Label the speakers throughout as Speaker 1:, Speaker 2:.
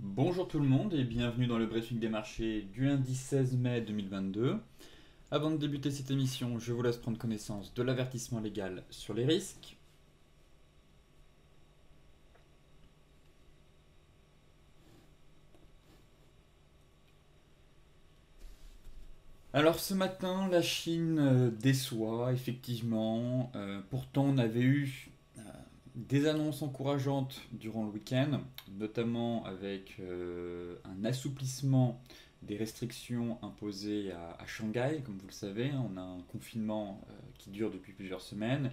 Speaker 1: Bonjour tout le monde et bienvenue dans le briefing des marchés du lundi 16 mai 2022. Avant de débuter cette émission, je vous laisse prendre connaissance de l'avertissement légal sur les risques. Alors ce matin, la Chine déçoit effectivement. Pourtant, on avait eu des annonces encourageantes durant le week-end, notamment avec un assouplissement des restrictions imposées à Shanghai. Comme vous le savez, on a un confinement qui dure depuis plusieurs semaines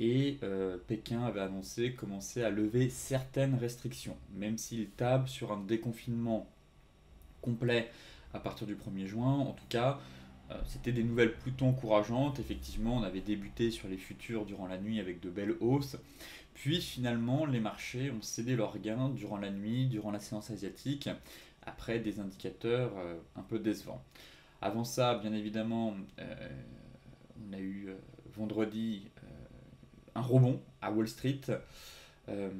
Speaker 1: et Pékin avait annoncé commencer à lever certaines restrictions, même s'il table sur un déconfinement complet à partir du 1er juin. En tout cas, c'était des nouvelles plutôt encourageantes. Effectivement, on avait débuté sur les futurs durant la nuit avec de belles hausses. Puis finalement, les marchés ont cédé leurs gains durant la nuit, durant la séance asiatique, après des indicateurs un peu décevants. Avant ça, bien évidemment, on a eu vendredi un rebond à Wall Street. Euh,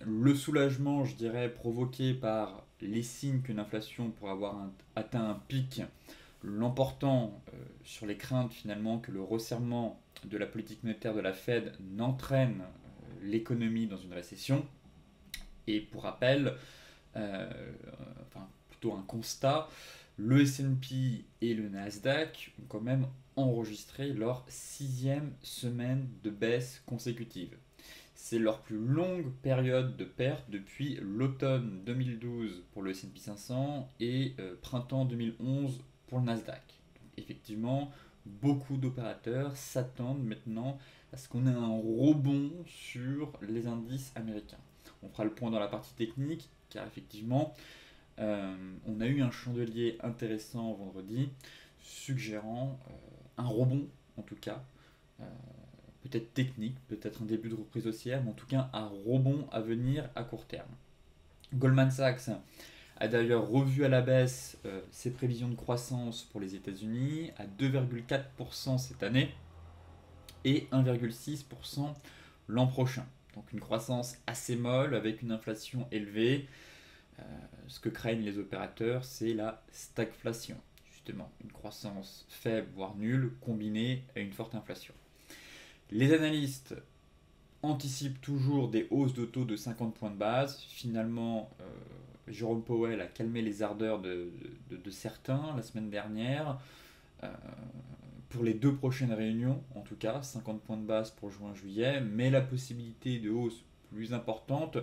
Speaker 1: le soulagement, je dirais, provoqué par les signes qu'une inflation pourrait avoir atteint un pic, l'emportant sur les craintes finalement que le resserrement de la politique monétaire de la Fed n'entraîne l'économie dans une récession. Et pour rappel, euh, enfin plutôt un constat, le S&P et le Nasdaq ont quand même enregistré leur sixième semaine de baisse consécutive. C'est leur plus longue période de perte depuis l'automne 2012 pour le S&P 500 et printemps 2011 pour le Nasdaq. Donc, effectivement, beaucoup d'opérateurs s'attendent maintenant à ce qu'on ait un rebond sur les indices américains. On fera le point dans la partie technique, car effectivement, on a eu un chandelier intéressant vendredi, suggérant un rebond, en tout cas, euh, peut-être technique, peut-être un début de reprise haussière, mais en tout cas un rebond à venir à court terme. Goldman Sachs a d'ailleurs revu à la baisse ses prévisions de croissance pour les États-Unis à 2,4% cette année et 1,6% l'an prochain. Donc une croissance assez molle avec une inflation élevée. Euh, Ce que craignent les opérateurs, c'est la stagflation. Justement, une croissance faible, voire nulle, combinée à une forte inflation. Les analystes anticipent toujours des hausses de taux de 50 points de base. Finalement, Jérôme Powell a calmé les ardeurs de certains la semaine dernière. Euh, pour les deux prochaines réunions, en tout cas, 50 points de base pour juin-juillet, mais la possibilité de hausse plus importante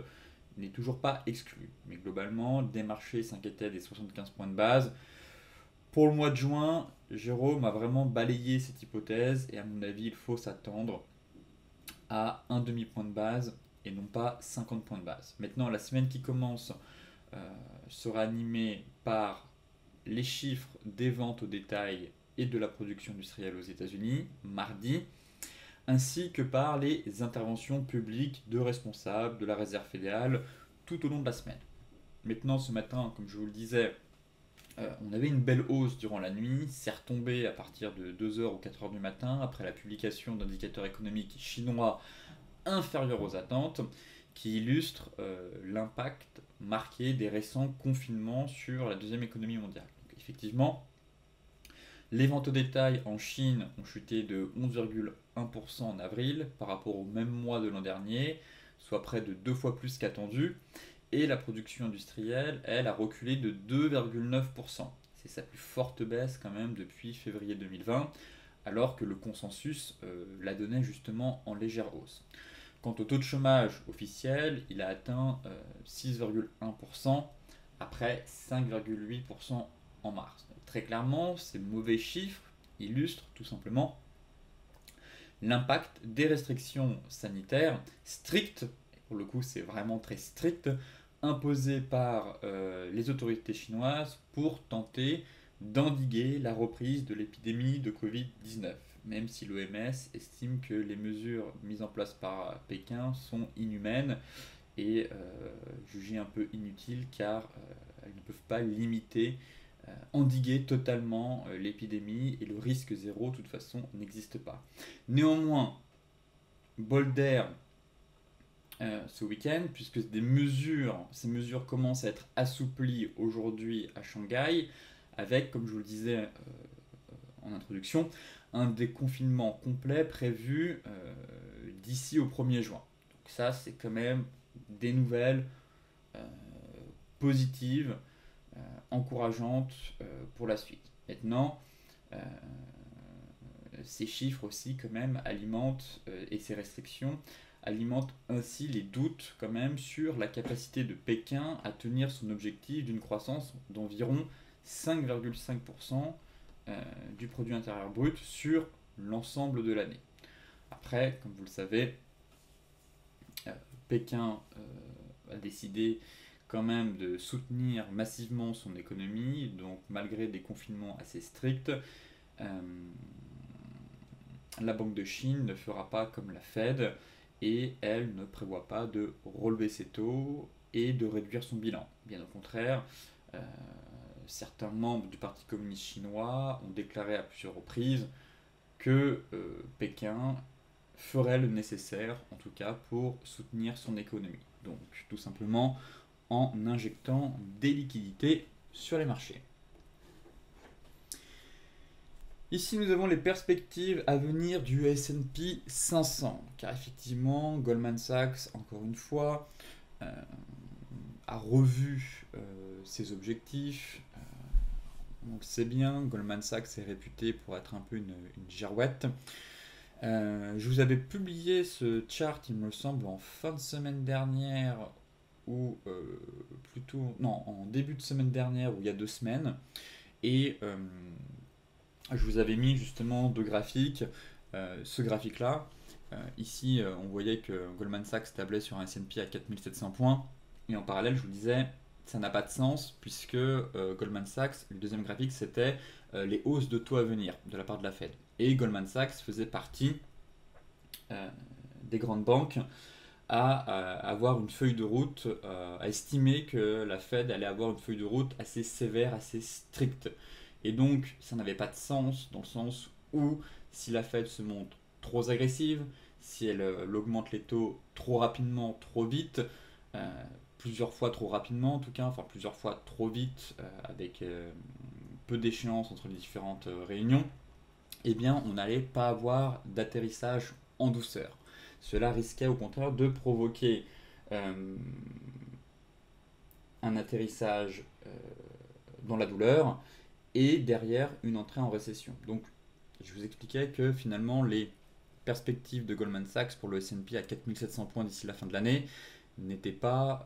Speaker 1: n'est toujours pas exclue. Mais globalement, des marchés s'inquiétaient des 75 points de base. Pour le mois de juin, Jérôme a vraiment balayé cette hypothèse et à mon avis, il faut s'attendre à un demi-point de base et non pas 50 points de base. Maintenant, la semaine qui commence sera animée par les chiffres des ventes au détail et de la production industrielle aux États-Unis, mardi, ainsi que par les interventions publiques de responsables de la Réserve fédérale tout au long de la semaine. Maintenant, ce matin, comme je vous le disais, on avait une belle hausse durant la nuit, c'est retombé à partir de 2 heures ou 4 heures du matin après la publication d'indicateurs économiques chinois inférieurs aux attentes qui illustrent l'impact marqué des récents confinements sur la deuxième économie mondiale. Donc, effectivement, les ventes au détail en Chine ont chuté de 11,1% en avril par rapport au même mois de l'an dernier, soit près de 2 fois plus qu'attendu. Et la production industrielle, elle, a reculé de 2,9%. C'est sa plus forte baisse quand même depuis février 2020, alors que le consensus la donnait justement en légère hausse. Quant au taux de chômage officiel, il a atteint 6,1% après 5,8% en mars. Donc, très clairement, ces mauvais chiffres illustrent tout simplement l'impact des restrictions sanitaires strictes, pour le coup c'est vraiment très strict, imposées par les autorités chinoises pour tenter d'endiguer la reprise de l'épidémie de Covid-19, même si l'OMS estime que les mesures mises en place par Pékin sont inhumaines et jugées un peu inutiles car elles ne peuvent pas limiter, endiguer totalement l'épidémie et le risque zéro de toute façon n'existe pas. Néanmoins, bol d'air ce week-end, puisque ces mesures commencent à être assouplies aujourd'hui à Shanghai, avec, comme je vous le disais en introduction, un déconfinement complet prévu d'ici au 1er juin. Donc ça, c'est quand même des nouvelles euh, positives, encourageantes pour la suite. Maintenant, euh, ces chiffres aussi quand même alimentent, et ces restrictions alimentent ainsi les doutes quand même sur la capacité de Pékin à tenir son objectif d'une croissance d'environ 5,5% du produit intérieur brut sur l'ensemble de l'année. Après, comme vous le savez, Pékin a décidé quand même de soutenir massivement son économie, donc malgré des confinements assez stricts, euh, la Banque de Chine ne fera pas comme la Fed et elle ne prévoit pas de relever ses taux et de réduire son bilan. Bien au contraire, euh, certains membres du Parti communiste chinois ont déclaré à plusieurs reprises que Pékin ferait le nécessaire, en tout cas, pour soutenir son économie. Donc, tout simplement en injectant des liquidités sur les marchés. Ici, nous avons les perspectives à venir du S&P 500, car effectivement, Goldman Sachs, encore une fois, euh, a revu ses objectifs. On le sait bien, Goldman Sachs est réputé pour être un peu une girouette. Je vous avais publié ce chart, il me semble, en fin de semaine dernière, ou plutôt, non, en début de semaine dernière, ou il y a 2 semaines. Et je vous avais mis justement deux graphiques. Ce graphique-là, ici, on voyait que Goldman Sachs tablait sur un S&P à 4700 points. Et en parallèle, je vous disais, ça n'a pas de sens, puisque Goldman Sachs, le deuxième graphique, c'était les hausses de taux à venir de la part de la Fed. Et Goldman Sachs faisait partie des grandes banques à avoir une feuille de route, à estimer que la Fed allait avoir une feuille de route assez sévère, assez stricte. Et donc, ça n'avait pas de sens, dans le sens où si la Fed se montre trop agressive, si elle augmente les taux trop rapidement, trop vite, plusieurs fois trop rapidement en tout cas, enfin plusieurs fois trop vite, avec peu d'échéance entre les différentes réunions, eh bien on n'allait pas avoir d'atterrissage en douceur. Cela risquait au contraire de provoquer un atterrissage dans la douleur et derrière une entrée en récession. Donc je vous expliquais que finalement les perspectives de Goldman Sachs pour le S&P à 4700 points d'ici la fin de l'année n'avaient pas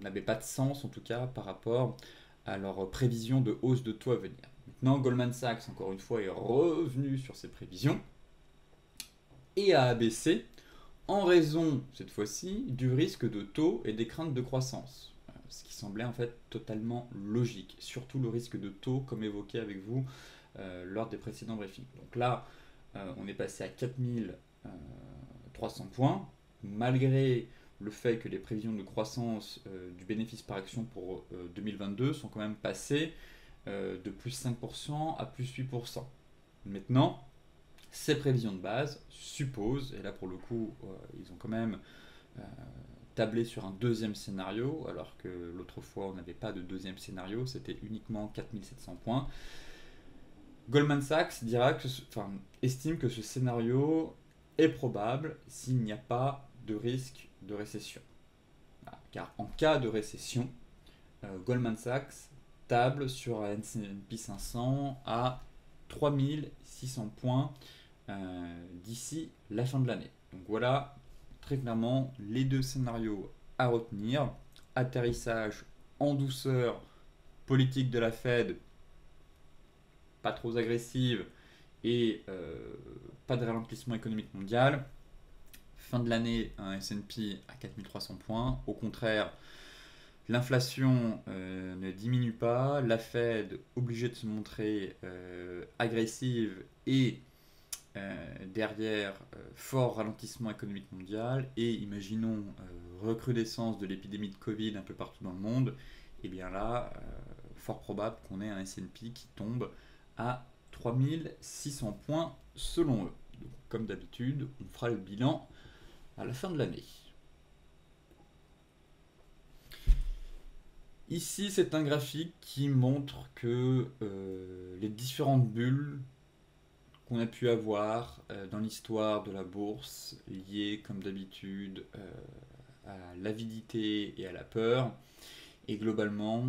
Speaker 1: de sens en tout cas par rapport à leurs prévisions de hausse de taux à venir. Maintenant, Goldman Sachs, encore une fois, est revenu sur ses prévisions et a abaissé en raison, cette fois-ci, du risque de taux et des craintes de croissance. Ce qui semblait en fait totalement logique, surtout le risque de taux, comme évoqué avec vous lors des précédents briefings. Donc là, on est passé à 4300 points, malgré le fait que les prévisions de croissance du bénéfice par action pour 2022 sont quand même passées de plus 5% à plus 8%. Maintenant, ces prévisions de base supposent, et là pour le coup, ils ont quand même tablé sur un deuxième scénario, alors que l'autre fois on n'avait pas de deuxième scénario, c'était uniquement 4700 points. Goldman Sachs estime que ce scénario est probable s'il n'y a pas de risque de récession. Voilà. Car en cas de récession, Goldman Sachs table sur un S&P 500 à 3600 points d'ici la fin de l'année. Donc voilà, très clairement, les deux scénarios à retenir. Atterrissage en douceur, politique de la Fed, pas trop agressive et pas de ralentissement économique mondial. Fin de l'année, un S&P à 4300 points. Au contraire, l'inflation ne diminue pas, la Fed obligée de se montrer agressive et derrière fort ralentissement économique mondial et imaginons recrudescence de l'épidémie de Covid un peu partout dans le monde, et bien là, fort probable qu'on ait un S&P qui tombe à 3600 points selon eux. Donc, comme d'habitude, on fera le bilan à la fin de l'année. Ici, c'est un graphique qui montre que les différentes bulles qu'on a pu avoir dans l'histoire de la bourse, liées comme d'habitude à l'avidité et à la peur, et globalement,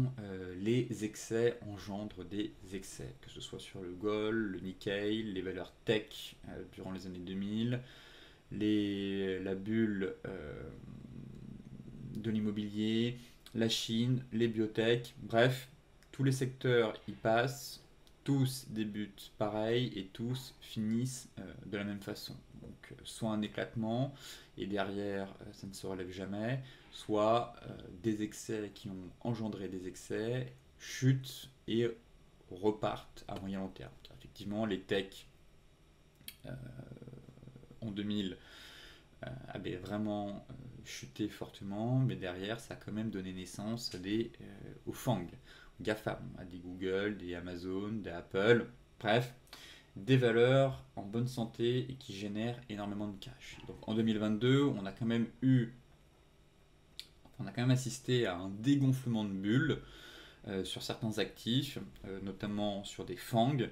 Speaker 1: les excès engendrent des excès, que ce soit sur le gold, le Nikkei, les valeurs tech durant les années 2000, la bulle de l'immobilier, la Chine, les biotech, bref, tous les secteurs y passent, tous débutent pareil et tous finissent de la même façon. Donc soit un éclatement et derrière ça ne se relève jamais, soit des excès qui ont engendré des excès, chutent et repartent à moyen long terme. Effectivement, les techs euh, en 2000 avait vraiment chuté fortement, mais derrière, ça a quand même donné naissance aux FANG, aux GAFAM, à des Google, des Amazon, des Apple, bref, des valeurs en bonne santé et qui génèrent énormément de cash. Donc en 2022, on a quand même assisté à un dégonflement de bulles sur certains actifs, notamment sur des FANG.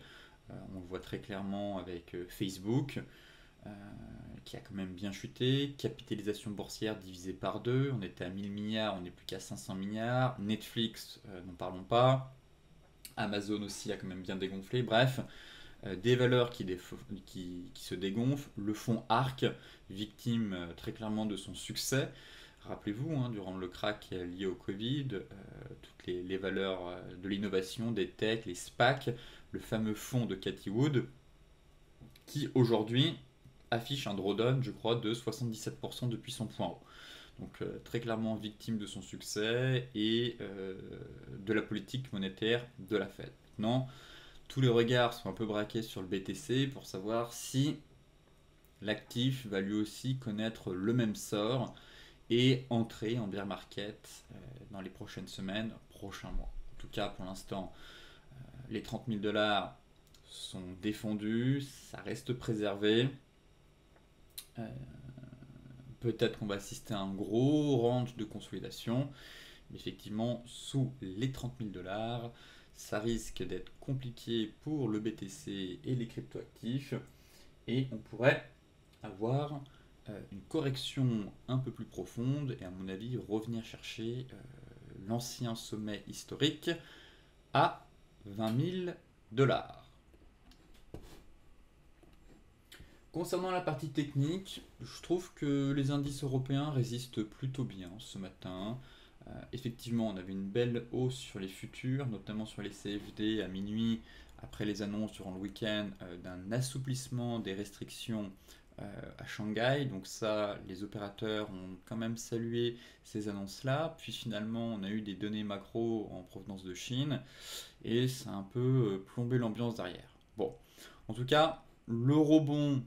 Speaker 1: On le voit très clairement avec Facebook, euh, qui a quand même bien chuté. Capitalisation boursière divisée par deux. On était à 1000 milliards, on n'est plus qu'à 500 milliards. Netflix, n'en parlons pas. Amazon aussi a quand même bien dégonflé. Bref, des valeurs qui se dégonflent. Le fonds ARC, victime très clairement de son succès. Rappelez-vous, hein, durant le crack lié au Covid, toutes les valeurs de l'innovation, des techs, les SPAC, le fameux fonds de Cathy Wood, qui aujourd'hui affiche un drawdown, je crois, de 77% depuis son point haut. Donc très clairement victime de son succès et de la politique monétaire de la Fed. Maintenant, tous les regards sont un peu braqués sur le BTC pour savoir si l'actif va lui aussi connaître le même sort et entrer en bear market dans les prochaines semaines, prochains mois. En tout cas, pour l'instant, les 30 000 dollars sont défendus, ça reste préservé. Euh, Peut-être qu'on va assister à un gros range de consolidation, mais effectivement, sous les 30 000 dollars, ça risque d'être compliqué pour le BTC et les cryptoactifs, et on pourrait avoir une correction un peu plus profonde, et à mon avis, revenir chercher l'ancien sommet historique à 20 000 dollars. Concernant la partie technique, je trouve que les indices européens résistent plutôt bien ce matin. Effectivement, on avait une belle hausse sur les futurs, notamment sur les CFD à minuit, après les annonces durant le week-end d'un assouplissement des restrictions à Shanghai. Donc ça, les opérateurs ont quand même salué ces annonces-là. Puis finalement, on a eu des données macro en provenance de Chine et ça a un peu plombé l'ambiance derrière. Bon, en tout cas, l'eurobond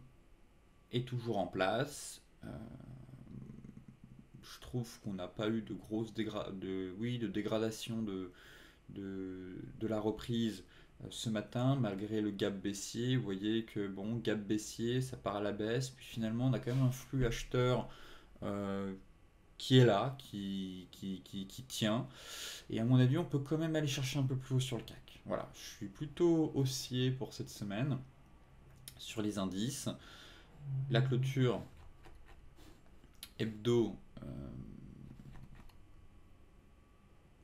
Speaker 1: est toujours en place. Je trouve qu'on n'a pas eu de grosse dégradation de la reprise ce matin, malgré le gap baissier. Vous voyez que bon, gap baissier, ça part à la baisse. Puis finalement, on a quand même un flux acheteur euh, qui est là, qui tient. Et à mon avis, on peut quand même aller chercher un peu plus haut sur le CAC. Voilà, je suis plutôt haussier pour cette semaine sur les indices. La clôture hebdo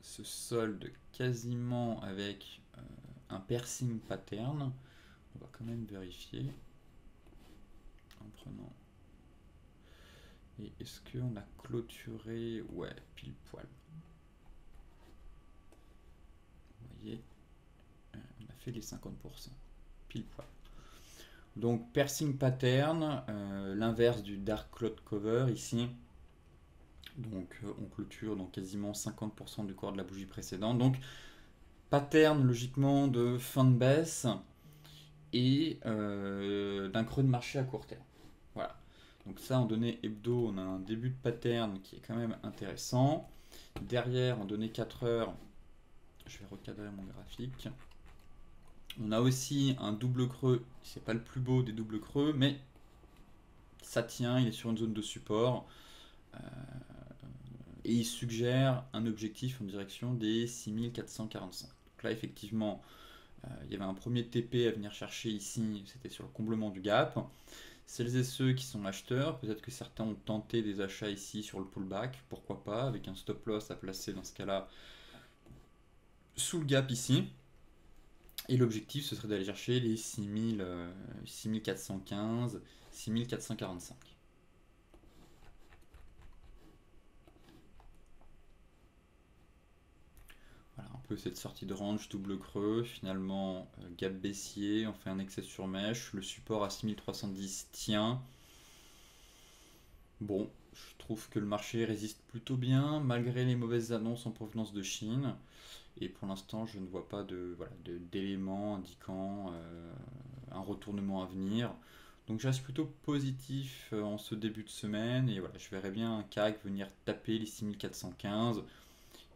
Speaker 1: se solde quasiment avec un piercing pattern. On va quand même vérifier en prenant. Et est-ce qu'on a clôturé? Ouais, pile poil. Vous voyez, on a fait les 50%. Pile poil. Donc piercing pattern, l'inverse du dark cloud cover ici. Donc on clôture dans quasiment 50% du corps de la bougie précédente. Donc pattern logiquement de fin de baisse et d'un creux de marché à court terme. Voilà. Donc ça en données hebdo, on a un début de pattern qui est quand même intéressant. Derrière, en données 4 heures, je vais recadrer mon graphique. On a aussi un double creux, c'est pas le plus beau des doubles creux, mais ça tient, il est sur une zone de support. et il suggère un objectif en direction des 6445. Donc là, effectivement, il y avait un premier TP à venir chercher ici, c'était sur le comblement du gap. Celles et ceux qui sont acheteurs, peut-être que certains ont tenté des achats ici sur le pullback, pourquoi pas, avec un stop loss à placer dans ce cas-là sous le gap ici. Et l'objectif, ce serait d'aller chercher les 6415, 6445. Voilà, un peu cette sortie de range, double creux, finalement gap baissier, on fait un excès sur mèche, le support à 6310 tient. Bon, je trouve que le marché résiste plutôt bien, malgré les mauvaises annonces en provenance de Chine. Et pour l'instant, je ne vois pas d'éléments indiquant un retournement à venir. Donc je reste plutôt positif en ce début de semaine. Et voilà, je verrais bien un CAC venir taper les 6415.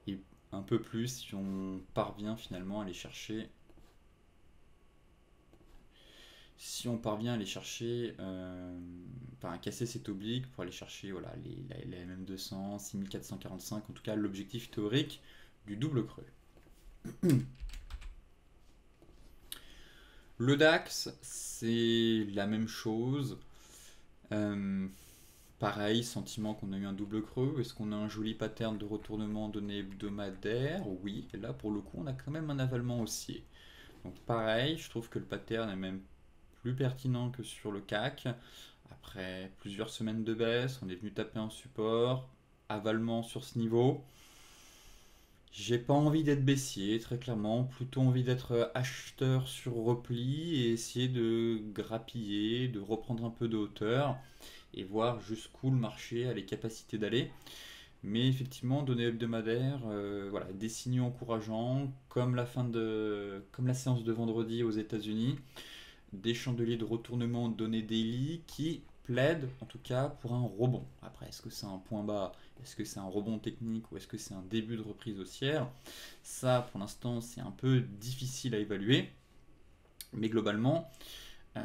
Speaker 1: Et un peu plus si on parvient finalement à aller chercher. Si on parvient à aller chercher, à casser cet oblique pour aller chercher voilà, les MM200, 6445, en tout cas l'objectif théorique du double creux. Le DAX, c'est la même chose. Pareil, sentiment qu'on a eu un double creux. Est-ce qu'on a un joli pattern de retournement donné hebdomadaire? Oui, et là pour le coup, on a quand même un avalement haussier. Donc pareil, je trouve que le pattern est même plus pertinent que sur le CAC. Après plusieurs semaines de baisse, on est venu taper un support, avalement sur ce niveau. J'ai pas envie d'être baissier, très clairement, plutôt envie d'être acheteur sur repli et essayer de grappiller, de reprendre un peu de hauteur et voir jusqu'où le marché a les capacités d'aller. Mais effectivement, données hebdomadaires, voilà, des signaux encourageants, comme comme la séance de vendredi aux États-Unis, des chandeliers de retournement données daily qui plaident en tout cas pour un rebond. Après, est-ce que c'est un point bas, est-ce que c'est un rebond technique ou est-ce que c'est un début de reprise haussière? Ça, pour l'instant, c'est un peu difficile à évaluer. Mais globalement, euh,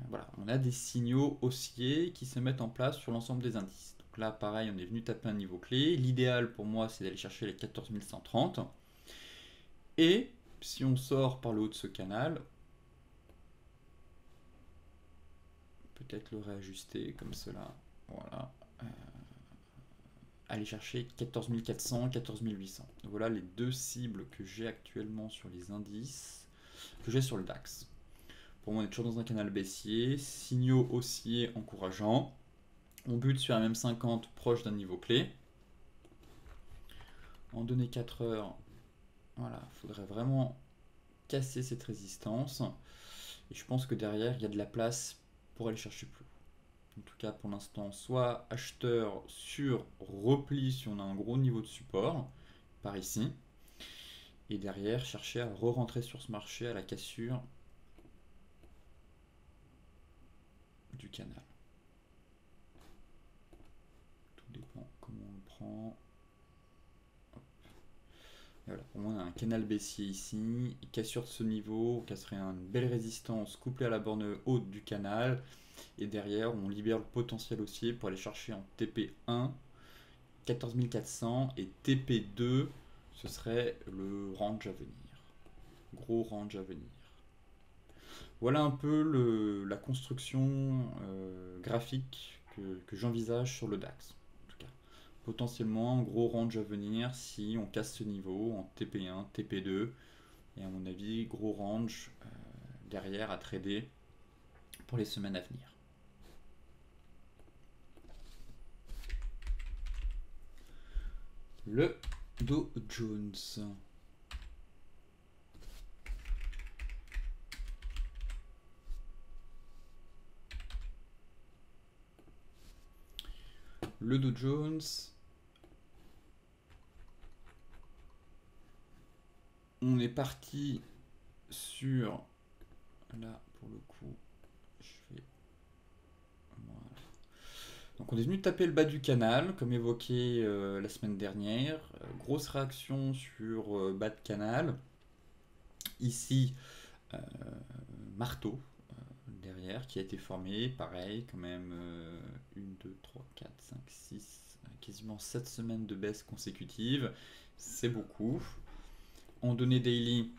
Speaker 1: voilà, on a des signaux haussiers qui se mettent en place sur l'ensemble des indices. Donc là, pareil, on est venu taper un niveau clé. L'idéal pour moi, c'est d'aller chercher les 14 130. Et si on sort par le haut de ce canal, peut-être le réajuster comme cela. Voilà. Aller chercher 14 400, 14 800. Donc voilà les deux cibles que j'ai actuellement sur les indices, que j'ai sur le DAX. Pour moi, on est toujours dans un canal baissier, signaux haussiers encourageants. On bute sur un MM50 proche d'un niveau clé. En données 4 heures, voilà, il faudrait vraiment casser cette résistance. Et je pense que derrière, il y a de la place pour aller chercher plus. En tout cas, pour l'instant, soit acheteur sur repli si on a un gros niveau de support, par ici. Et derrière, chercher à re-rentrer sur ce marché à la cassure du canal. Tout dépend comment on le prend. Voilà, pour moi, on a un canal baissier ici. Cassure de ce niveau, on casserait une belle résistance couplée à la borne haute du canal. Et derrière, on libère le potentiel haussier pour aller chercher en TP1 14 400 et TP2, ce serait le range à venir. Gros range à venir. Voilà un peu la construction graphique que j'envisage sur le DAX. En tout cas, potentiellement un gros range à venir si on casse ce niveau en TP1, TP2. Et à mon avis, gros range derrière à trader pour les semaines à venir. Le Dow Jones. Le Dow Jones, on est parti sur, là pour le coup, je vais, voilà. Donc on est venu taper le bas du canal, comme évoqué la semaine dernière. Grosse réaction sur bas de canal. Ici, marteau derrière qui a été formé, pareil, quand même 1, 2, 3, 4, 5, 6, quasiment 7 semaines de baisse consécutive. C'est beaucoup. En données daily,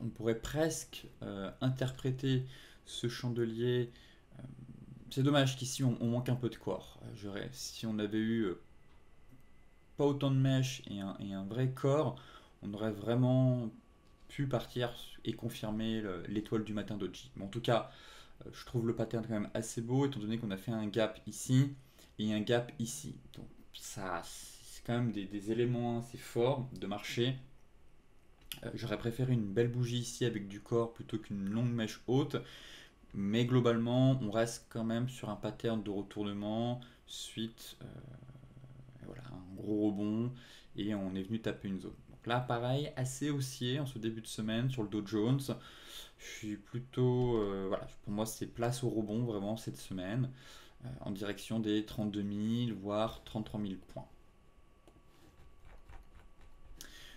Speaker 1: on pourrait presque interpréter ce chandelier. C'est dommage qu'ici on manque un peu de corps. Si on avait eu pas autant de mèches et un vrai corps, on aurait vraiment pu partir et confirmer l'étoile du matin d'Oji. Mais en tout cas, je trouve le pattern quand même assez beau, étant donné qu'on a fait un gap ici et un gap ici. Donc ça, c'est quand même des éléments assez forts de marché. J'aurais préféré une belle bougie ici avec du corps plutôt qu'une longue mèche haute. Mais globalement, on reste quand même sur un pattern de retournement suite voilà, un gros rebond et on est venu taper une zone. Donc là, pareil, assez haussier en ce début de semaine sur le Dow Jones. Je suis plutôt, voilà, pour moi, c'est place au rebond vraiment cette semaine en direction des 32 000 voire 33 000 points.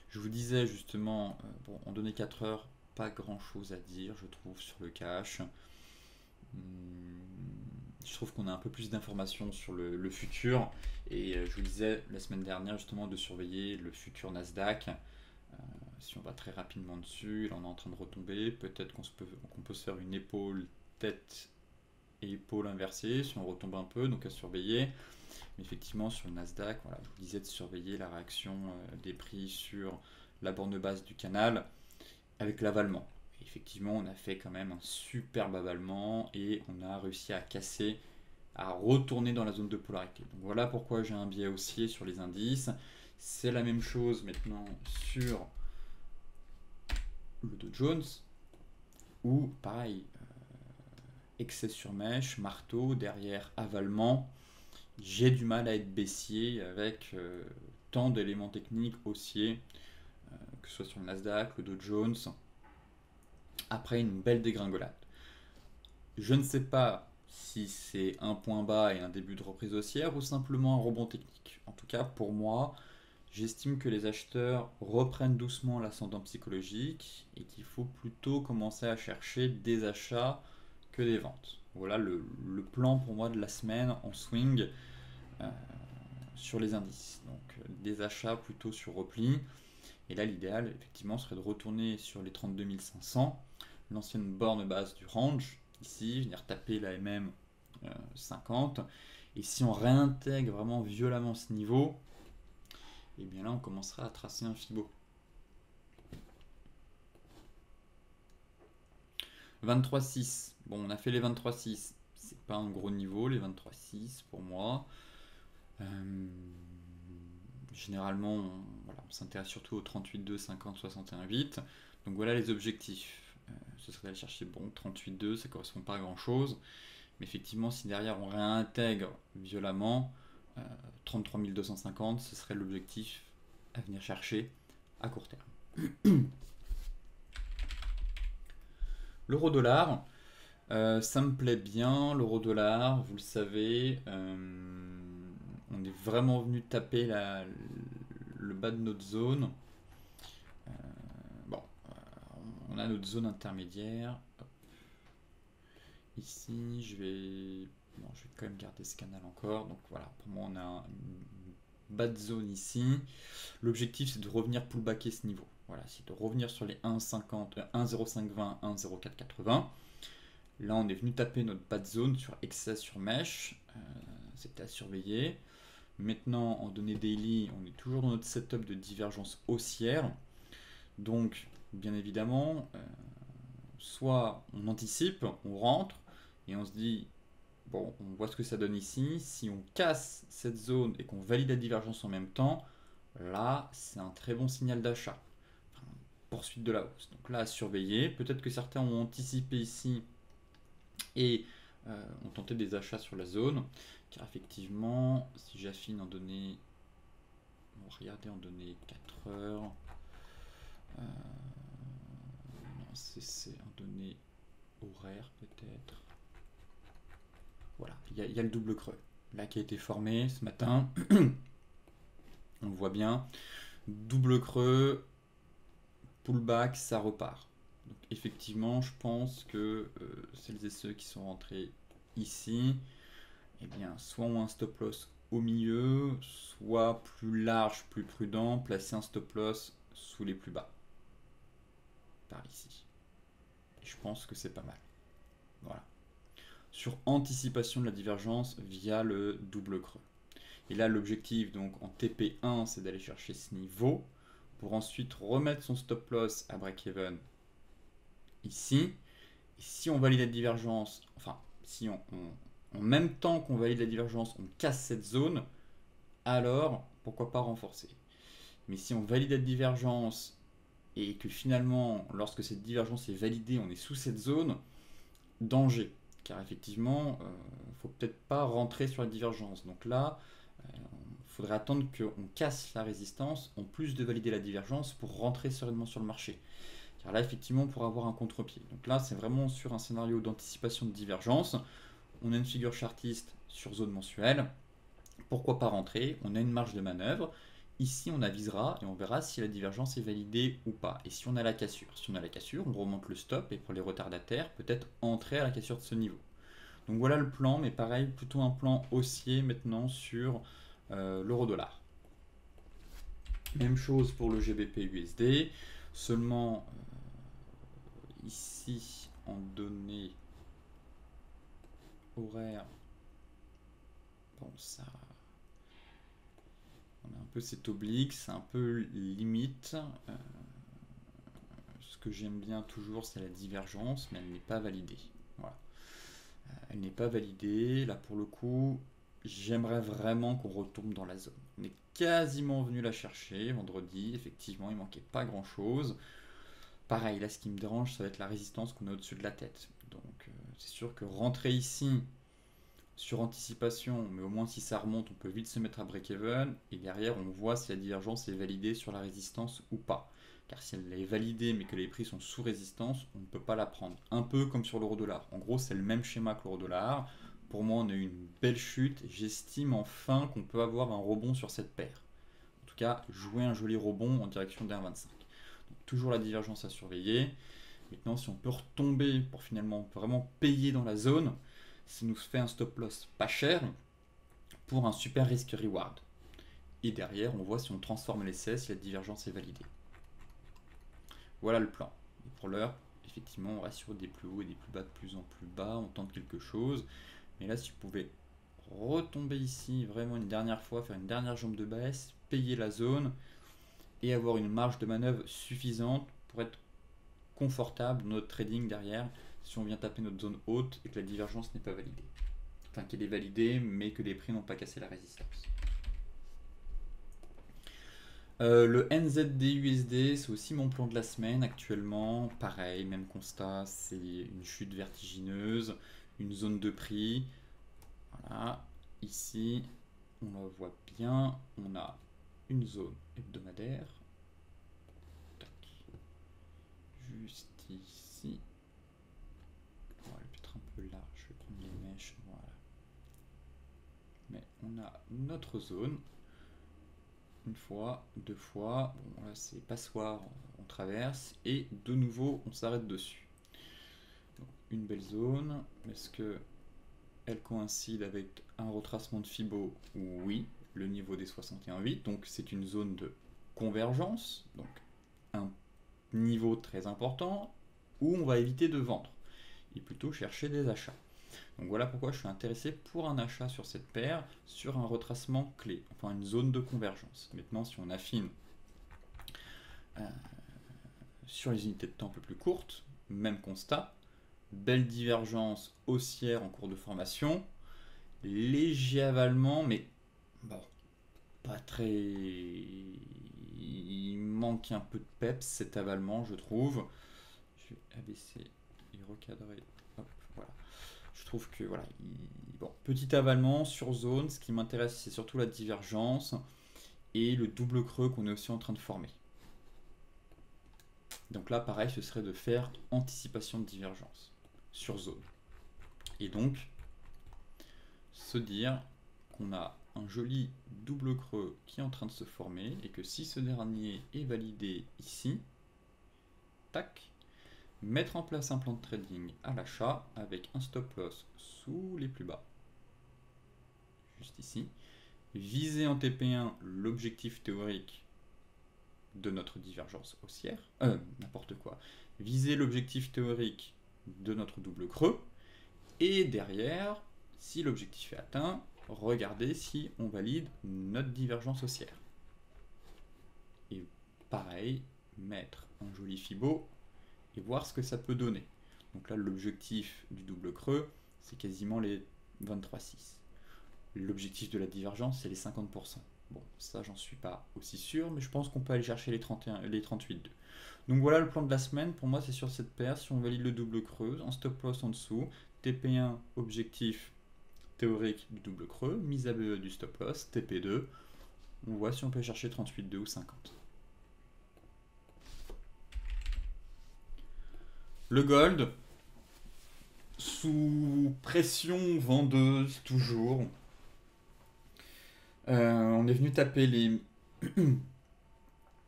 Speaker 1: Je vous disais justement, bon, en données 4 heures, pas grand chose à dire, je trouve, sur le cash. Je trouve qu'on a un peu plus d'informations sur le futur. Et je vous disais la semaine dernière justement de surveiller le futur Nasdaq. Si on va très rapidement dessus, là on est en train de retomber. Peut-être qu'on peut se faire une épaule, tête et épaule inversée si on retombe un peu, donc à surveiller. Mais effectivement sur le Nasdaq, voilà, je vous disais de surveiller la réaction des prix sur la borne basse du canal avec l'avalement. Effectivement, on a fait quand même un superbe avalement et on a réussi à casser, à retourner dans la zone de polarité. Donc voilà pourquoi j'ai un biais haussier sur les indices. C'est la même chose maintenant sur le Dow Jones, où pareil, excès sur mèche, marteau, derrière avalement. J'ai du mal à être baissier avec tant d'éléments techniques haussiers, que ce soit sur le Nasdaq, le Dow Jones, après une belle dégringolade. Je ne sais pas si c'est un point bas et un début de reprise haussière ou simplement un rebond technique. En tout cas, pour moi, j'estime que les acheteurs reprennent doucement l'ascendant psychologique et qu'il faut plutôt commencer à chercher des achats que des ventes. Voilà le plan pour moi de la semaine en swing sur les indices. Donc des achats plutôt sur repli. Et là, l'idéal, effectivement, serait de retourner sur les 32 500, l'ancienne borne basse du range, ici, venir taper la MM 50. Et si on réintègre vraiment violemment ce niveau, et bien là, on commencera à tracer un Fibo. 23,6. Bon, on a fait les 23,6. C'est pas un gros niveau, les 23,6 pour moi. Généralement, on s'intéresse surtout aux 38,2, 50, 61,8. Donc voilà les objectifs. Ce serait d'aller chercher, bon, 38,2, ça correspond pas à grand chose. Mais effectivement, si derrière on réintègre violemment 33 250, ce serait l'objectif à venir chercher à court terme. L'euro-dollar, ça me plaît bien, l'euro-dollar, vous le savez. On est vraiment venu taper le bas de notre zone. Bon, on a notre zone intermédiaire. Hop. Ici, je vais quand même garder ce canal encore. Donc voilà, pour moi, on a une bas de zone ici. L'objectif, c'est de revenir pullbacker ce niveau. Voilà, c'est de revenir sur les 1,50, 1,0520, 1,0480. Là, on est venu taper notre bas de zone sur excès sur mèche. C'était à surveiller. Maintenant, en données daily, on est toujours dans notre setup de divergence haussière. Donc, bien évidemment, soit on anticipe, on rentre et on se dit, bon, on voit ce que ça donne ici. Si on casse cette zone et qu'on valide la divergence en même temps, là, c'est un très bon signal d'achat. Enfin, poursuite de la hausse. Donc là, à surveiller. Peut-être que certains ont anticipé ici et ont tenté des achats sur la zone. Car effectivement, si j'affine en données, on va regarder en données 4 heures. Non, c'est en données horaires peut-être. Voilà, il y a le double creux là qui a été formé ce matin. On le voit bien. Double creux, pullback, ça repart. Donc effectivement, je pense que celles et ceux qui sont rentrés ici eh bien, soit on a un stop loss au milieu, soit plus large, plus prudent, placer un stop loss sous les plus bas, par ici. Et je pense que c'est pas mal. Voilà. Sur anticipation de la divergence via le double creux. Et là, l'objectif, donc en TP1, c'est d'aller chercher ce niveau pour ensuite remettre son stop loss à break-even ici. Et si on valide la divergence, enfin, si en même temps qu'on valide la divergence, on casse cette zone, alors pourquoi pas renforcer. Mais si on valide la divergence et que finalement, lorsque cette divergence est validée, on est sous cette zone, danger. Car effectivement, il ne faut peut-être pas rentrer sur la divergence. Donc là, il faudrait attendre qu'on casse la résistance, en plus de valider la divergence, pour rentrer sereinement sur le marché. Car là, effectivement, on pourra avoir un contre-pied. Donc là, c'est vraiment sur un scénario d'anticipation de divergence. On a une figure chartiste sur zone mensuelle. Pourquoi pas rentrer? On a une marge de manœuvre. Ici, on avisera et on verra si la divergence est validée ou pas. Et si on a la cassure. Si on a la cassure, on remonte le stop et pour les retardataires, peut-être entrer à la cassure de ce niveau. Donc voilà le plan, mais pareil, plutôt un plan haussier maintenant sur l'euro-dollar. Même chose pour le GBP USD, seulement ici en données horaires, bon ça, on a un peu cet oblique, c'est un peu limite. Ce que j'aime bien toujours, c'est la divergence, mais elle n'est pas validée. Voilà. Elle n'est pas validée. Là, pour le coup, j'aimerais vraiment qu'on retombe dans la zone. On est quasiment venu la chercher vendredi. Effectivement, il manquait pas grand-chose. Pareil, là, ce qui me dérange, ça va être la résistance qu'on a au-dessus de la tête. Donc, c'est sûr que rentrer ici sur anticipation, mais au moins si ça remonte, on peut vite se mettre à break-even. Et derrière, on voit si la divergence est validée sur la résistance ou pas. Car si elle est validée mais que les prix sont sous résistance, on ne peut pas la prendre. Un peu comme sur l'euro-dollar. En gros, c'est le même schéma que l'euro-dollar. Pour moi, on a eu une belle chute. J'estime enfin qu'on peut avoir un rebond sur cette paire. En tout cas, jouer un joli rebond en direction des 1,25. Donc, toujours la divergence à surveiller. Maintenant, si on peut retomber pour finalement vraiment payer dans la zone, ça nous fait un stop loss pas cher pour un super risque reward. Et derrière, on voit si on transforme l'essai, si la divergence est validée. Voilà le plan. Et pour l'heure, effectivement, on reste sur des plus hauts et des plus bas de plus en plus bas. On tente quelque chose. Mais là, si vous pouvez retomber ici vraiment une dernière fois, faire une dernière jambe de baisse, payer la zone et avoir une marge de manœuvre suffisante pour être confortable dans notre trading derrière si on vient taper notre zone haute et que la divergence n'est pas validée. Enfin, qu'elle est validée, mais que les prix n'ont pas cassé la résistance. Le NZD-USD, c'est aussi mon plan de la semaine actuellement. Pareil, même constat, c'est une chute vertigineuse, une zone de prix. Voilà, ici, on la voit bien, on a une zone hebdomadaire. Tac. Juste ici. Bon, elle est peut-être un peu large, je vais prendre les mèches. Voilà. Mais on a notre zone. Une fois, deux fois, bon là c'est passoire, on traverse, et de nouveau on s'arrête dessus. Donc, une belle zone, est-ce que elle coïncide avec un retracement de Fibo? Oui, le niveau des 61,8, donc c'est une zone de convergence, donc un niveau très important, où on va éviter de vendre, et plutôt chercher des achats. Donc voilà pourquoi je suis intéressé pour un achat sur cette paire, sur un retracement clé, enfin une zone de convergence. Maintenant, si on affine sur les unités de temps un peu plus courtes, même constat, belle divergence haussière en cours de formation, léger avalement, mais bon, pas très... Il manque un peu de peps cet avalement, je trouve. Je vais abaisser et recadrer. Hop, voilà. Je trouve que voilà, bon, petit avalement sur zone, ce qui m'intéresse c'est surtout la divergence et le double creux qu'on est aussi en train de former. Donc là pareil, ce serait de faire anticipation de divergence sur zone. Et donc se dire qu'on a un joli double creux qui est en train de se former et que si ce dernier est validé ici, tac, mettre en place un plan de trading à l'achat avec un stop loss sous les plus bas. juste ici. Viser en TP1 l'objectif théorique de notre divergence haussière. N'importe quoi. Viser l'objectif théorique de notre double creux. Et derrière, si l'objectif est atteint, regardez si on valide notre divergence haussière. Et pareil, mettre un joli Fibo et voir ce que ça peut donner. Donc là, l'objectif du double creux, c'est quasiment les 23,6. L'objectif de la divergence, c'est les 50%. Bon, ça, j'en suis pas aussi sûr, mais je pense qu'on peut aller chercher les 38,2. Donc voilà le plan de la semaine. Pour moi, c'est sur cette paire. Si on valide le double creux, un stop loss en dessous, TP1, objectif théorique du double creux, mise à BE du stop loss, TP2, on voit si on peut chercher 38,2 ou 50. Le gold, sous pression vendeuse toujours. On est venu taper les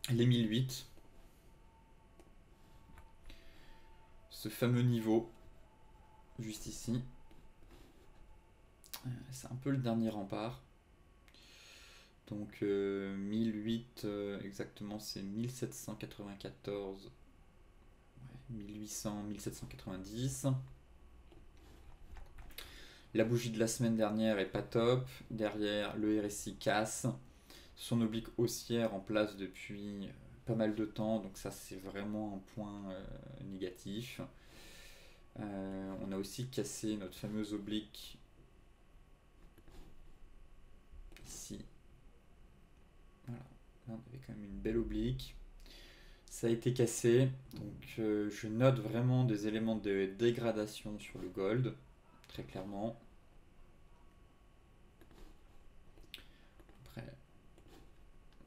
Speaker 1: 1008. Ce fameux niveau, juste ici. C'est un peu le dernier rempart. Donc 1008, exactement, c'est 1794, 1800, 1790. La bougie de la semaine dernière est pas top. Derrière, le RSI casse. Son oblique haussière en place depuis pas mal de temps. Donc ça, c'est vraiment un point négatif. On a aussi cassé notre fameuse oblique ici. Voilà. Là, on avait quand même une belle oblique. Ça a été cassé. Donc je note vraiment des éléments de dégradation sur le gold. Très clairement. Après,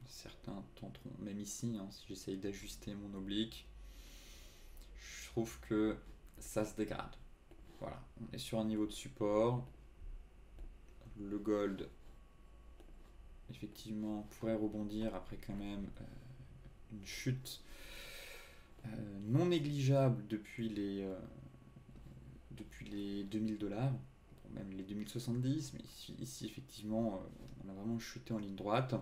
Speaker 1: certains tenteront, même ici, hein, si j'essaye d'ajuster mon oblique, je trouve que ça se dégrade. Voilà, on est sur un niveau de support. Le gold, effectivement, pourrait rebondir après quand même une chute non négligeable depuis les 2000 $, même les 2070, mais ici effectivement, on a vraiment chuté en ligne droite,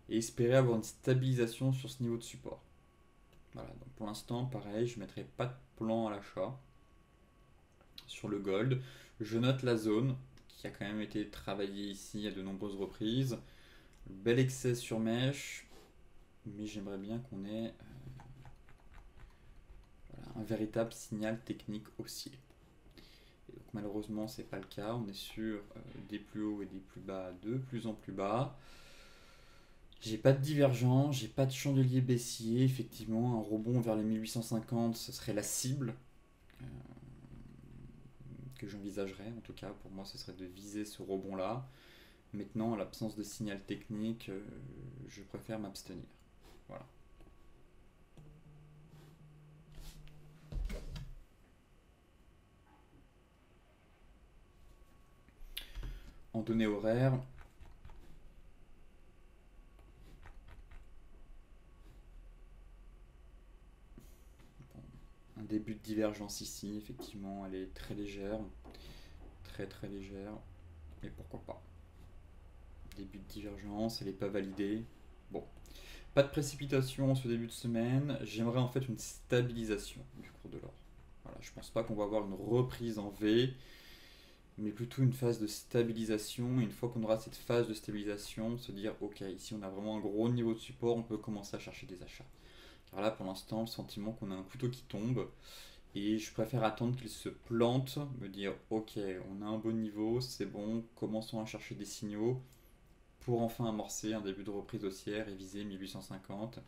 Speaker 1: et espérer avoir une stabilisation sur ce niveau de support. Voilà, donc pour l'instant, pareil, je ne mettrai pas de plan à l'achat sur le gold. Je note la zone qui a quand même été travaillée ici à de nombreuses reprises. Bel excès sur mèche, mais j'aimerais bien qu'on ait un véritable signal technique haussier. Et donc malheureusement, c'est pas le cas. On est sur des plus hauts et des plus bas de plus en plus bas. J'ai pas de divergence, j'ai pas de chandelier baissier. Effectivement, un rebond vers les 1850, ce serait la cible que j'envisagerais. En tout cas, pour moi, ce serait de viser ce rebond-là. Maintenant, en l'absence de signal technique, je préfère m'abstenir. Voilà. En données horaires, un début de divergence ici, effectivement, elle est très légère, très légère, mais pourquoi pas. Début de divergence, elle n'est pas validée. Bon, pas de précipitation en ce début de semaine. J'aimerais en fait une stabilisation du cours de l'or. Voilà, je pense pas qu'on va avoir une reprise en V, mais plutôt une phase de stabilisation. Et une fois qu'on aura cette phase de stabilisation, se dire ok, ici on a vraiment un gros niveau de support, on peut commencer à chercher des achats. Car là, pour l'instant, le sentiment qu'on a un couteau qui tombe. Et je préfère attendre qu'il se plante, me dire ok, on a un bon niveau, c'est bon, commençons à chercher des signaux pour enfin amorcer un début de reprise haussière et viser 1850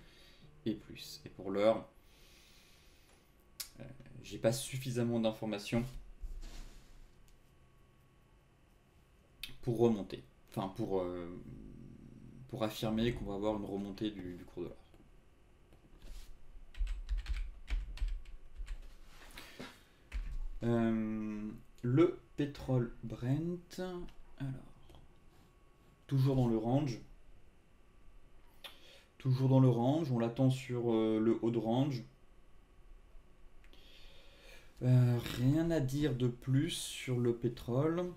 Speaker 1: et plus. Et pour l'heure, j'ai pas suffisamment d'informations pour remonter. Enfin, pour affirmer qu'on va avoir une remontée du cours de l'or. Le pétrole Brent, alors, toujours dans le range. Toujours dans le range, on l'attend sur le haut de range. Rien à dire de plus sur le pétrole.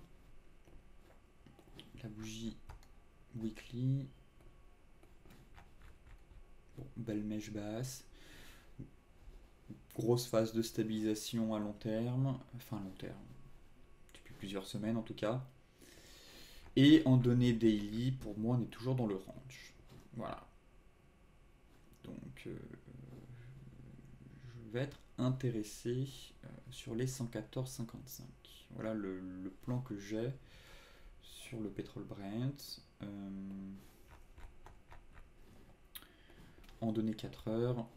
Speaker 1: la bougie weekly. Bon, belle mèche basse. Grosse phase de stabilisation à long terme. Enfin, long terme. Depuis plusieurs semaines en tout cas. Et en données daily, pour moi, on est toujours dans le range. Voilà. Donc, je vais être intéressé sur les 114,55. Voilà le plan que j'ai sur le pétrole Brent. En données 4 heures.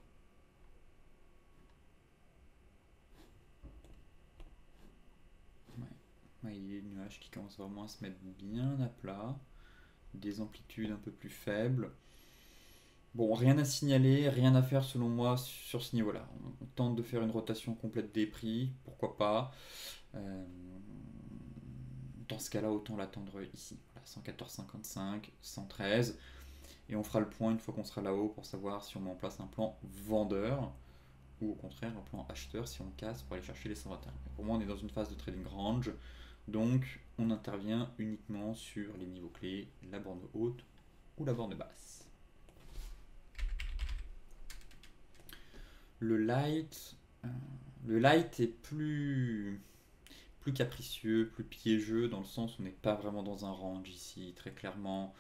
Speaker 1: Ouais, il y a des nuages qui commencent vraiment à se mettre bien à plat. Des amplitudes un peu plus faibles. Bon, rien à signaler, rien à faire selon moi sur ce niveau-là. On tente de faire une rotation complète des prix, pourquoi pas. Euh, Dans ce cas-là, autant l'attendre ici. Voilà, 114,55, 113. Et on fera le point une fois qu'on sera là-haut pour savoir si on met en place un plan vendeur ou au contraire un plan acheteur si on casse pour aller chercher les 121. Mais pour moi, on est dans une phase de trading range. Donc, on intervient uniquement sur les niveaux clés, la borne haute ou la borne basse. Le light, est plus capricieux, plus piégeux, dans le sens où on n'est pas vraiment dans un range ici, très clairement.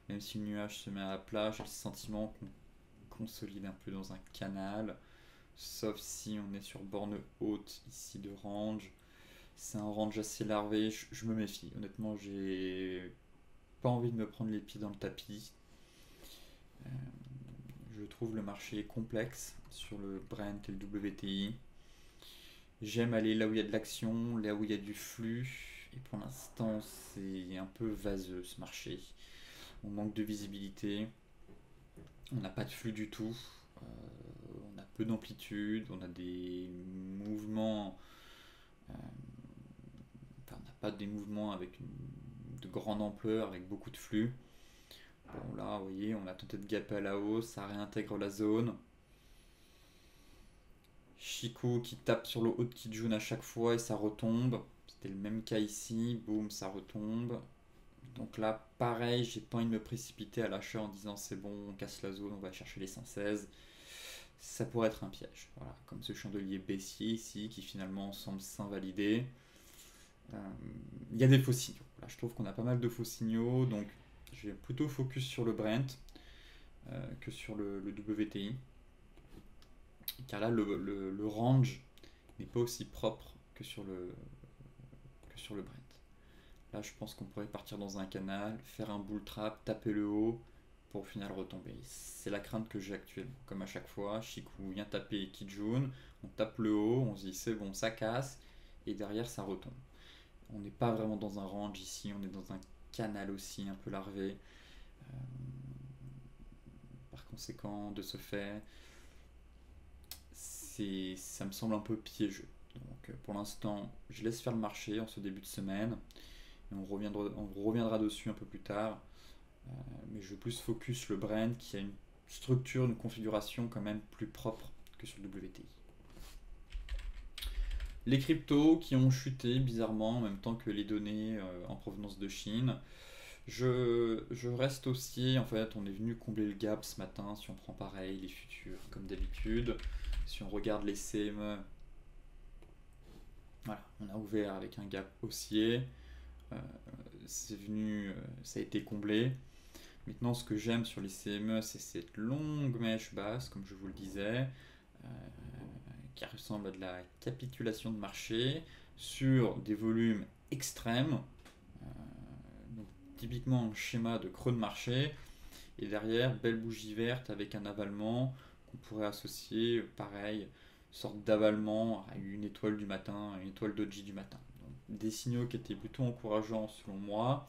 Speaker 1: Même si le nuage se met à plat, j'ai le sentiment qu'on consolide un peu dans un canal. Sauf si on est sur borne haute ici de range. C'est un range assez larvé, je me méfie. Honnêtement, j'ai pas envie de me prendre les pieds dans le tapis. Je trouve le marché complexe sur le Brent et le WTI. J'aime aller là où il y a de l'action, là où il y a du flux. Et pour l'instant, c'est un peu vaseux ce marché. On manque de visibilité. On n'a pas de flux du tout. On a peu d'amplitude. On a des mouvements. Enfin, on n'a pas des mouvements avec de grande ampleur, avec beaucoup de flux. Bon, là, vous voyez, on a tenté de gaper à la hausse. Ça réintègre la zone. Chico qui tape sur le haut de Kijun à chaque fois et ça retombe. C'était le même cas ici, boum, ça retombe. Donc là, pareil, j'ai pas envie de me précipiter à l'achat en disant c'est bon, on casse la zone, on va chercher les 116. Ça pourrait être un piège. Voilà, comme ce chandelier baissier ici qui finalement semble s'invalider. Il y a des faux signaux. Là, je trouve qu'on a pas mal de faux signaux, donc je vais plutôt focus sur le Brent que sur le WTI. Car là, le range n'est pas aussi propre que sur le Brent. Là, je pense qu'on pourrait partir dans un canal, faire un bull trap, taper le haut, pour au final retomber. C'est la crainte que j'ai actuellement. Comme à chaque fois, Chikou vient taper Kijun, on tape le haut, on se dit c'est bon, ça casse, et derrière ça retombe. On n'est pas vraiment dans un range ici, on est dans un canal aussi un peu larvé. Par conséquent, de ce fait, ça me semble un peu piégeux. Donc pour l'instant, je laisse faire le marché en ce début de semaine. Et on reviendra dessus un peu plus tard. Mais je veux plus focus le Brent qui a une structure, une configuration quand même plus propre que sur le WTI. Les cryptos qui ont chuté bizarrement en même temps que les données en provenance de Chine. Je reste haussier, en fait, on est venu combler le gap ce matin, si on prend pareil les futurs comme d'habitude. Si on regarde les CME, voilà, on a ouvert avec un gap haussier, c'est venu, ça a été comblé. Maintenant, ce que j'aime sur les CME, c'est cette longue mèche basse, comme je vous le disais, qui ressemble à de la capitulation de marché sur des volumes extrêmes. Donc, typiquement un schéma de creux de marché. Et derrière, belle bougie verte avec un avalement qu'on pourrait associer, pareil, sorte d'avalement à une étoile du matin, une étoile doji du matin. Donc, des signaux qui étaient plutôt encourageants selon moi.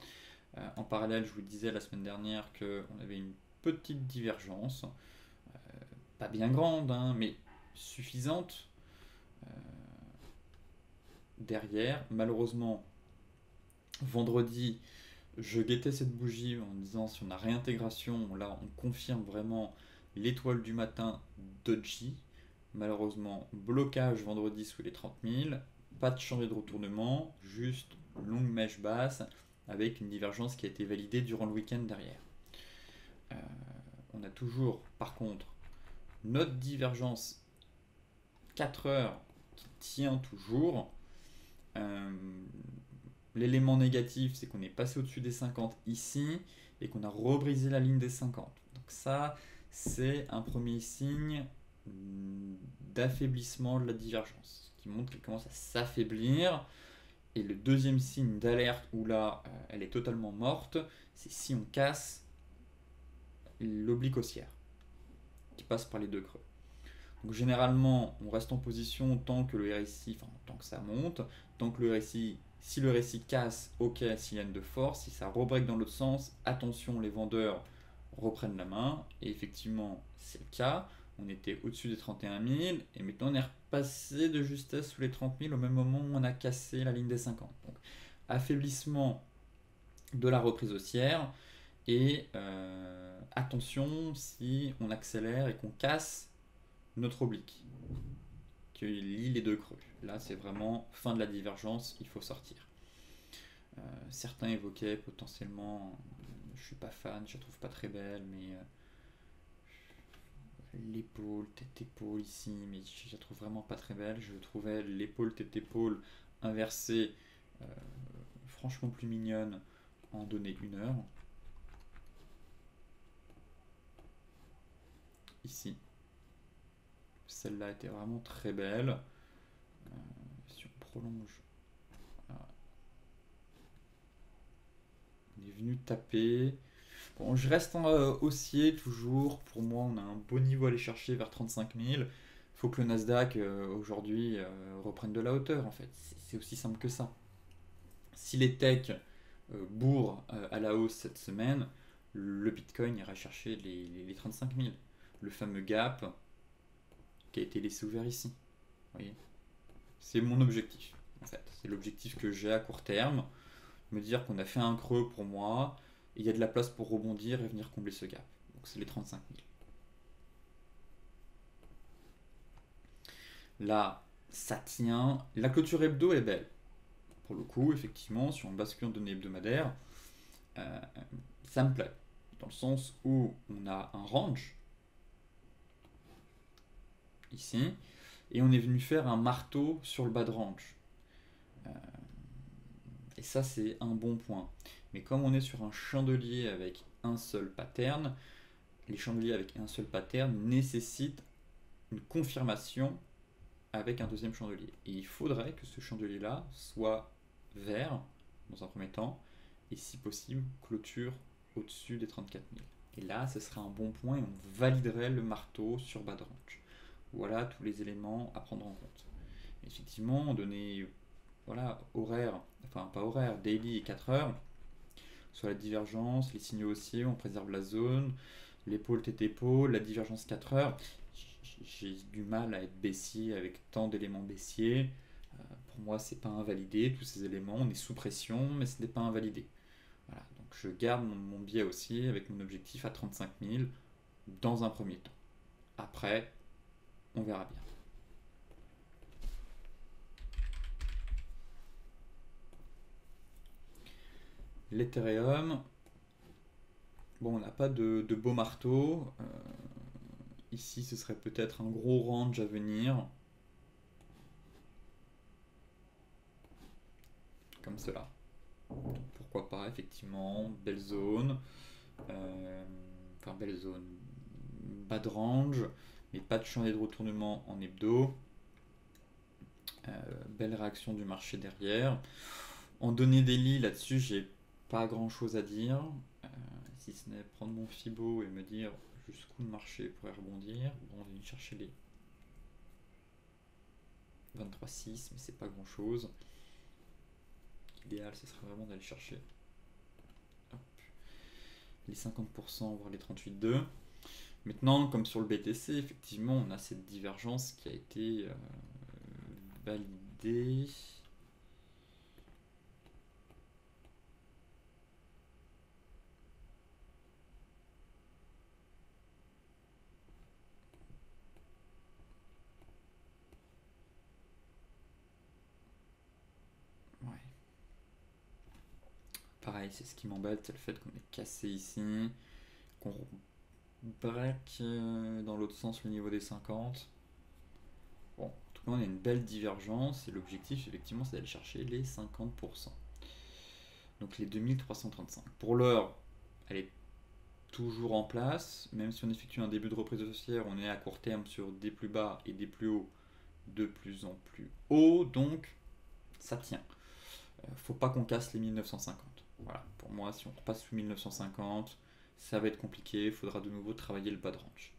Speaker 1: En parallèle, je vous disais la semaine dernière qu'on avait une petite divergence, pas bien grande, hein, mais suffisante derrière. Malheureusement, vendredi, je guettais cette bougie en me disant si on a réintégration, là on confirme vraiment l'étoile du matin doji. Malheureusement, blocage vendredi sous les 30 000, pas de changement de retournement, juste longue mèche basse avec une divergence qui a été validée durant le week-end derrière. Euh, on a toujours, par contre, notre divergence 4 heures qui tient toujours. L'élément négatif, c'est qu'on est passé au-dessus des 50 ici et qu'on a rebrisé la ligne des 50. Donc ça, c'est un premier signe d'affaiblissement de la divergence, qui montre qu'elle commence à s'affaiblir. Et le deuxième signe d'alerte où là, elle est totalement morte, c'est si on casse l'oblique haussière, qui passe par les deux creux. Donc généralement, on reste en position tant que le RSI, enfin tant que ça monte, tant que le RSI, si le RSI casse, ok, s'il y a une de force, si ça rebreak dans l'autre sens, attention, les vendeurs reprennent la main, et effectivement, c'est le cas. On était au-dessus des 31 000, et maintenant on est repassé de justesse sous les 30 000 au même moment où on a cassé la ligne des 50. Donc, affaiblissement de la reprise haussière, et attention si on accélère et qu'on casse notre oblique, qui lie les deux creux. Là, c'est vraiment fin de la divergence, il faut sortir. Certains évoquaient potentiellement, je suis pas fan, je la trouve pas très belle, mais l'épaule, tête-épaule ici, mais je la trouve vraiment pas très belle. Je trouvais l'épaule, tête-épaule inversée franchement plus mignonne en donner 1 heure. Ici. Celle-là était vraiment très belle. Si on prolonge, voilà. On est venu taper. Bon, je reste en haussier toujours. Pour moi, on a un beau niveau à aller chercher vers 35 000. Il faut que le Nasdaq aujourd'hui reprenne de la hauteur en fait. C'est aussi simple que ça. Si les techs bourrent à la hausse cette semaine, le Bitcoin ira chercher les 35 000. Le fameux gap qui a été laissé ouvert ici. Vous voyez, c'est mon objectif en fait. C'est l'objectif que j'ai à court terme. Me dire qu'on a fait un creux pour moi, et il y a de la place pour rebondir et venir combler ce gap. Donc c'est les 35 000. Là, ça tient. La clôture hebdo est belle. Pour le coup, effectivement, si on bascule en données hebdomadaires, ça me plaît. Dans le sens où on a un range, ici, et on est venu faire un marteau sur le bas de range. Et ça, c'est un bon point. Mais comme on est sur un chandelier avec un seul pattern, les chandeliers avec un seul pattern nécessitent une confirmation avec un deuxième chandelier. Et il faudrait que ce chandelier-là soit vert, dans un premier temps, et si possible, clôture au-dessus des 34 000. Et là, ce serait un bon point et on validerait le marteau sur bas de range. Voilà tous les éléments à prendre en compte. Effectivement, donné voilà, horaire, enfin pas horaire, daily et 4 heures, sur la divergence, les signaux haussiers, on préserve la zone, l'épaule tête épaule, la divergence 4 heures, j'ai du mal à être baissier avec tant d'éléments baissiers. Pour moi, c'est pas invalidé, tous ces éléments, on est sous pression, mais ce n'est pas invalidé. Voilà, donc je garde mon biais haussier avec mon objectif à 35 000 dans un premier temps. Après, on verra bien. L'Ethereum, bon, on n'a pas de beau marteau. Ici, ce serait peut-être un gros range à venir. Comme cela. Pourquoi pas, effectivement. Belle zone. Enfin, belle zone. Bas de range. Mais pas de chandelier de retournement en hebdo. Belle réaction du marché derrière. En données daily, là-dessus, j'ai pas grand chose à dire. Si ce n'est prendre mon Fibo et me dire jusqu'où le marché pourrait rebondir. Bon, on vient chercher les 23,6, mais c'est pas grand chose. L'idéal, ce serait vraiment d'aller chercher les 50%, voire les 38,2. Maintenant, comme sur le BTC, effectivement, on a cette divergence qui a été validée. Pareil, pareil, c'est ce qui m'embête, c'est le fait qu'on est cassé ici, qu'on break dans l'autre sens le niveau des 50. Bon, en tout cas, on a une belle divergence et l'objectif, effectivement, c'est d'aller chercher les 50%. Donc les 2335. Pour l'heure, elle est toujours en place, même si on effectue un début de reprise haussière, on est à court terme sur des plus bas et des plus hauts de plus en plus hauts, donc ça tient. Faut pas qu'on casse les 1950. Voilà, pour moi, si on repasse sous 1950, ça va être compliqué, il faudra de nouveau travailler le bas de range.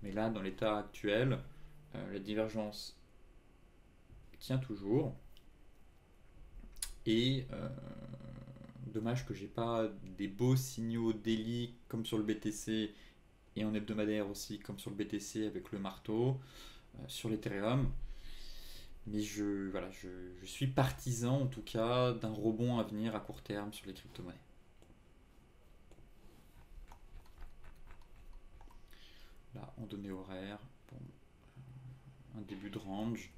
Speaker 1: Mais là, dans l'état actuel, la divergence tient toujours. Et dommage que j'ai pas des beaux signaux daily comme sur le BTC et en hebdomadaire aussi comme sur le BTC avec le marteau sur l'Ethereum. Mais je suis partisan en tout cas d'un rebond à venir à court terme sur les crypto-monnaies. Là, en données horaires, bon, un début de range.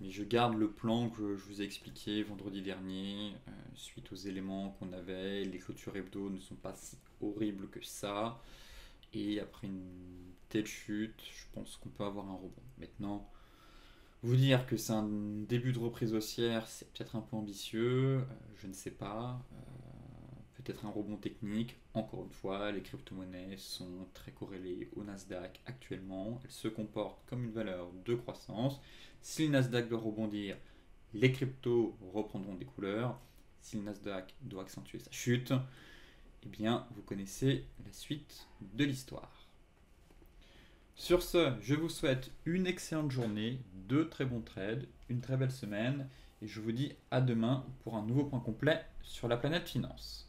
Speaker 1: Mais je garde le plan que je vous ai expliqué vendredi dernier, suite aux éléments qu'on avait. Les clôtures hebdo ne sont pas si horribles que ça. Et après une telle chute, je pense qu'on peut avoir un rebond. Maintenant, vous dire que c'est un début de reprise haussière, c'est peut-être un peu ambitieux, je ne sais pas. Peut-être un rebond technique. Encore une fois, les crypto-monnaies sont très corrélées au Nasdaq actuellement. Elles se comportent comme une valeur de croissance. Si le Nasdaq doit rebondir, les cryptos reprendront des couleurs. Si le Nasdaq doit accentuer sa chute, eh bien, vous connaissez la suite de l'histoire. Sur ce, je vous souhaite une excellente journée, de très bons trades, une très belle semaine, et je vous dis à demain pour un nouveau point complet sur la planète finance.